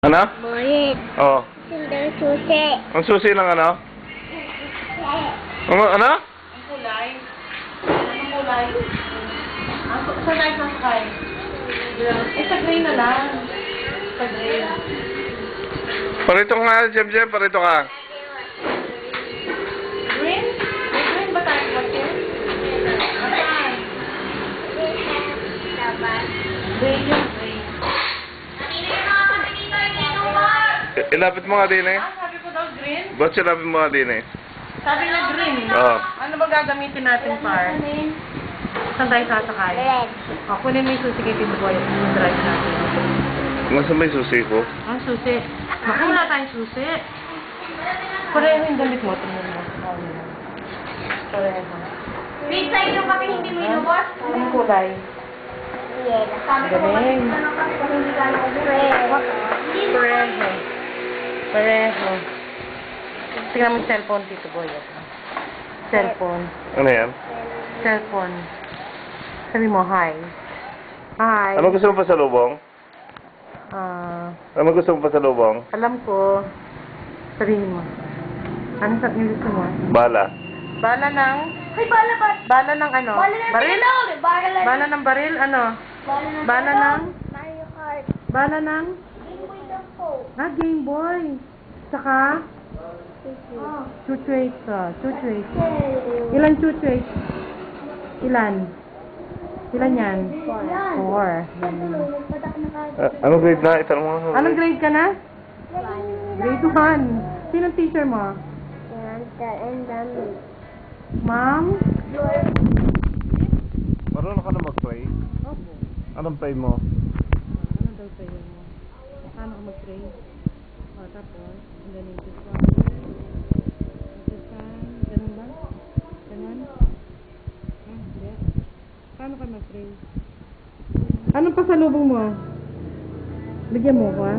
Ano? Bulit. Oo. Sundang susi. Ang susi ng ano? Ano? Ang kulay? Anong kulay? Saan tayo sasakay? Sa gray na lang. Sa gray. Parito ka nga, Jem. Parito ka. Green? May green ba tayo kasi? Saan? Gray yung gray. Ilapit mo nga din eh. Sabi ko daw green? Ba't silapit mo nga din eh? Sabi na green. Oo. Ano ba gagamitin natin, Par? Saan tayo sasakay? Red. Kunin mo yung susi kay Tito Boy. Yung drive natin. Nasaan ba yung susi ko? Susi. Naku, wala tayong susi. Pareho yung damit mo. Tingnan mo. Pareho. Wait, sa'yo yung kape hindi mo inubos? Anong kulay? Yelo. Sabi ko Galing. hindi ka nakubos. Pareho. Pareho. Tingnan mo yung cellphone, Tito Boy. Cellphone. Ano yan? Cellphone. Sabi mo, hi. Hi. Ano gusto mo pa sa lubong? Ano gusto mo pa sa lubong? Alam ko. Sabihin mo. Ano sa gusto mo? Bala. Bala ng... Ay, bala ba? Bala ng ano? Bala ng Baril? bilog. Bala ng... Bala ng baril? Ano? Bala ng... Mario Kart. Bala ng... Game Boy lang po. Game Boy. Saka... Oh. Chuchuate ka. Chuchuate. Ilan chuchuate? Ilan? Ilan yan? 4. Anong grade na? Itanong mo. Anong grade ka na? Grade 1. Sinong teacher mo? Ma'am? Marunong ka na mag-pray? Opo. Anong pray mo? Ano daw sa'yo mo? Paano ka mag-pray? Tapos, ang galing ko sa... Ganun ba? Ganun? Hindi. Paano ka mag-pray? Anong pasalubong mo? Bigyan mo ko, ha?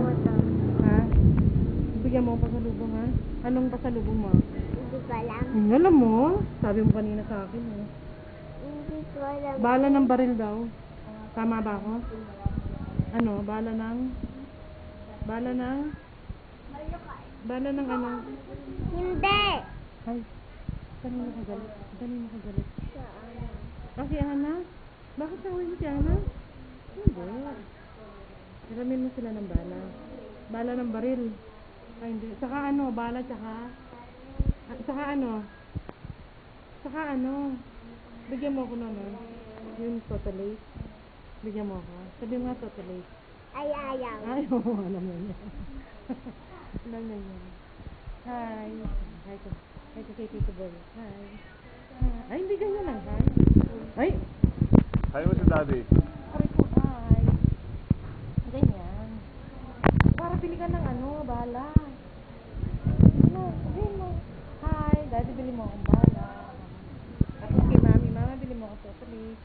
Ha? Bigyan mo pasalubong, ha? Anong pasalubong mo? Hindi ko alam. Alam mo, sabi mo kanina sa akin, eh. Hindi ko alam. Bala ng baril daw. Tama ba ako? Ano? Bala ng... Bala ng... Bala ng ano? Hindi. Ay, kanina ka galit. Kanina ka galit. Si Ana? Bakit nawin mo si Ana? Hindi. Hiramin mo sila ng bala. Bala ng baril. Ay, hindi. Saka ano? Bala tsaka... Saka ano? Saka ano? Bigyan mo ako nun, yung totally. Bigyan mo ako. Sabi mo nga totally. Ay, ayaw. Ay, oo, alam na niya. Alam na niya. Hi. Hi ko. Hi ko kay Tito Boy. Hi. Ay, hindi ganyan lang. Hi. Ay! Hi mo si daddy. Aray ko, hi. Ganyan. Para pili ka ng ano, bala. Ano, sabihin mo. Hi, daddy, bili mo akong bala. Tapos kay mami, mama, bili mo akong chocolate.